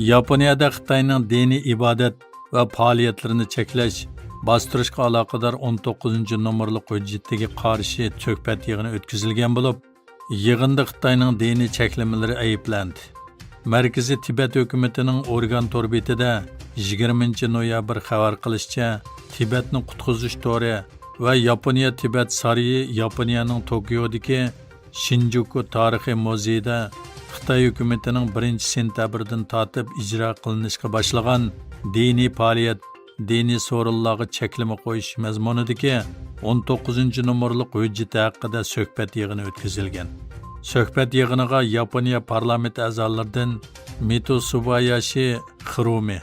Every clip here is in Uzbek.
Yaponiyada Xitoyning diniy ibodat va faoliyatlarini cheklash, bostirishga aloqador 19 nomerli hujjatiga qarshi suhbat yig'ini o'tkazilgan bo'lib, yig'inda Xitoyning diniy cheklamalari ayblandi. Markaziy Tibet hukumatining organ torbetida 20 noyabr xabar qilishicha, Tibetning qutqizish to'ri va Yaponiya Tibet sarayi Yaponiyaning Tokiodagi Shinjuku tarixiy muzeyida Xitoy hukumatining 1-sentabrdan tortib ijro qilinishga boshlagan diniy faoliyat, diniy so'rovlarga cheklama qo'yish mazmunidagi 19 nomerli hujjat haqida suhbat yig'ini o'tkazilgan. Suhbat yig'iniga Yaponiya parlament a'zolaridan Mito Subayashi Hirumi,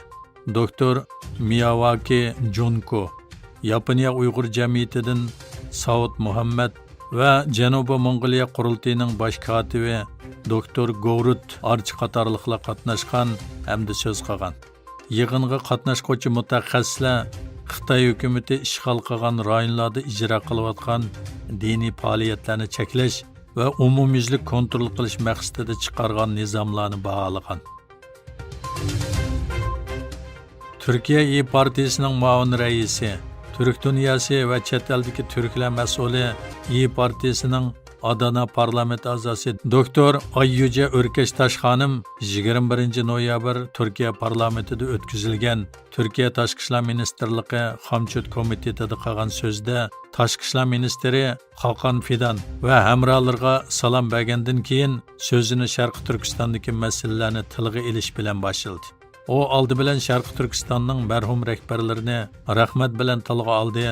doktor Miyawaki Junko, Yaponiya Uyg'ur jamiyatidan Saud Muhammad va Janubiy Mongoliya qurultiyining bosh kotibi doktor Govrut Arch qatorliqlar qatnashgan hamda so'z qilgan. Yig'inga qatnashuvchi mutaxassislar Xitoy hukumati ishg'ol qilgan rayonlarda ijro qilayotgan diniy faoliyatlarni cheklash va umumyuzlik kontrol qilish maqsadida chiqargan nizomlarni baholagan. Turkiya partiyasining muavin raisi, Türk Dünyası va chet eldagi turklar mas'uli partiyasining Adana parlament a'zosi doktor Ayyuja O'rkashtash xonim 21 noyabr Turkiya parlamentida o'tkazilgan Turkiya Tashqi ishlar ministrligi Xamchut komitetida qilgan so'zda Tashqi ishlar ministri Hakan Fidan va hamrohlarga salom bergandan keyin so'zini Sharqi Turkistondagi masalalarni tilga ilish bilan boshladi. O oldi bilan Sharqi Turkistonning marhum rahbarlarini rahmat bilan tilga oldi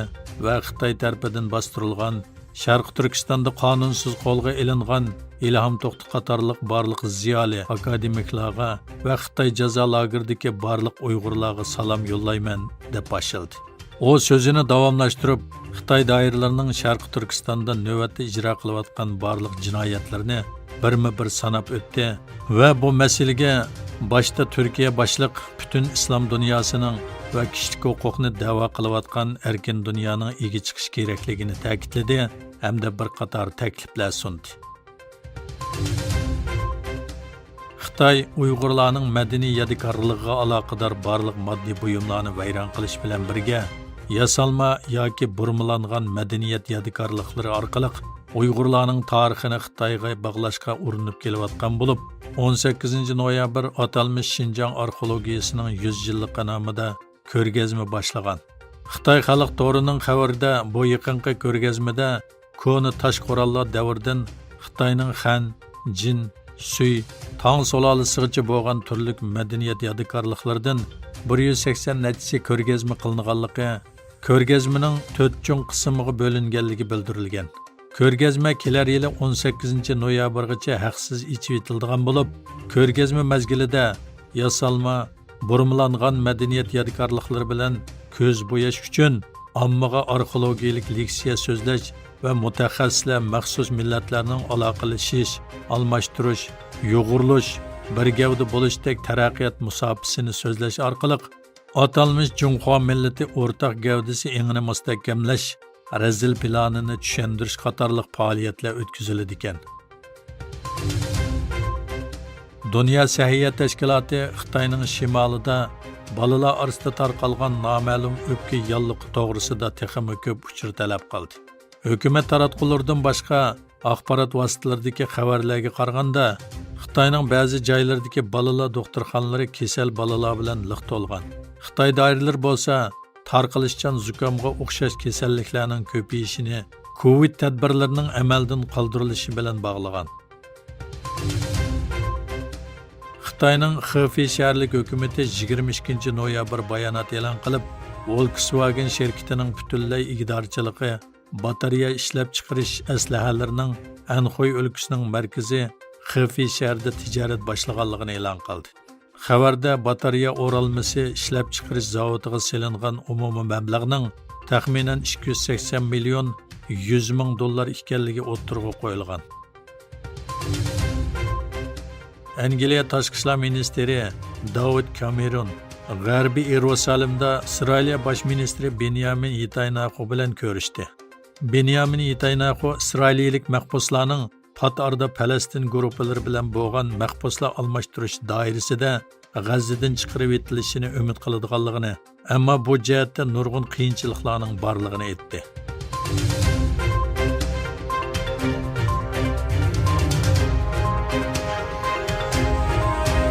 va Xitoy tarafidan bostirilgan Sharqi Turkistonda qonunsuz qo'lga ilingan Ilhom To'xti qatorliq barliq ziyoli akademiklarga va Xitoy jazo lageridagi barliq Uyg'urlarga salom yo'llayman deb boshladi. O so'zini davomlashtirib, Xitoy doiralarining Sharqi Turkistonda navbatda ijro qilayotgan barliq jinoyatlarni birma-bir sanab o'tdi va bu masalaga boshda Turkiya boshliq butun islom dunyosining va kishilik huquqni da'vo qilayotgan erkin dunyoning ega chiqish kerakligini ta'kidladi hamda bir qator takliflar sundi. Xitoy Uyg'urlarning madaniy yodikorligiga aloqador barliq moddiy buyumlarni vayron qilish bilan birga yasalma yoki burmalangan madaniyat yodikorliklari orqali Uyg'urlarning tarixini Xitoyga bog'lashga urinib kelayotgan bo'lib, 18 noyabr atalmish Xinjiang arxeologiyasining 100 yillik nomida ko'rgazma boshlagan. Xitoy xalq to'rining xabarida bu yaqinqi ko'rgazmada ko'ni tosh qurollar davridan Xitoyning Xan, Jin, Sui, Tang sulolasigacha bo'lgan turli madaniyat yodikorliklaridan 180 natisi ko'rgazma qilinganligi, ko'rgazmaning 4 cho'ng qismiga bo'linganligi bildirilgan. Ko'rgazma kelar yili 18 noyabrgacha haqsiz ichib etiladigan bo'lib, ko'rgazma mezgilida yasalma, burmalangan madaniyat yodikorliklari bilan ko'z bo'yash uchun ommaga arxeologiyalik leksiya so'zlash va mutaxassislar maxsus millatlarning aloqalashish, almashtirish, yo'g'irlash, bir gavda bo'lishdek taraqqiyot musofasini so'zlash orqali atalmish Junxo millati o'rtaq gavdasi engini mustahkamlash, razil planini tushundirish qatorliq faoliyatlar o'tkaziladi ekan. Dünya Səhiyyə Təşkilatı Xitoyning shimolida bolalar orasida tarqalgan noma'lum o'pka yolliqi to'g'risida texmi ko'p uchur talab qildi. Hukumat taratqulardan boshqa axborot vositalaridagi xabarlarga qaraganda, Xitoyning ba'zi joylaridagi bolalar doktorxonalari kasal bolalar bilan liq to'lgan. Xitoy doiralari bo'lsa, tarqalishchan zukamga o'xshash kasalliklarning ko'payishini Covid tadbirlarining amaldan qoldirilishi bilan bog'lagan. Xitoyning Xifey shaharlik hukumati 22 noyabr bayonot e'lon qilib, Volkswagen shirkatining butunlay ig'dorchiligi batareya ishlab chiqarish aslahalarining Anxoy o'lkasining markazi Xifey shaharida tijorat boshlaganligini e'lon qildi. Xabarda batareya o'ralmasi ishlab chiqarish zavodiga silingan umumiy mablag'ning taxminan 280 million 100 ming dollar ekanligi o'ttirg'a qo'yilgan. Angliya Tashqi ishlar ministri David Cameron G'arbiy Yerusalimda Isroil bosh ministri Benyamin Netanyahu bilan ko'rishdi. Benyamin Netanyahu Isroillik mahbuslarning pat arada Falastin guruhlari bilan bo'lgan mahbuslar almashtirish doirasida G'azzadan chiqarib etilishini umid qiladiganligini, ammo bu jihatda nurg'un qiyinchiliklarning borligini aytdi.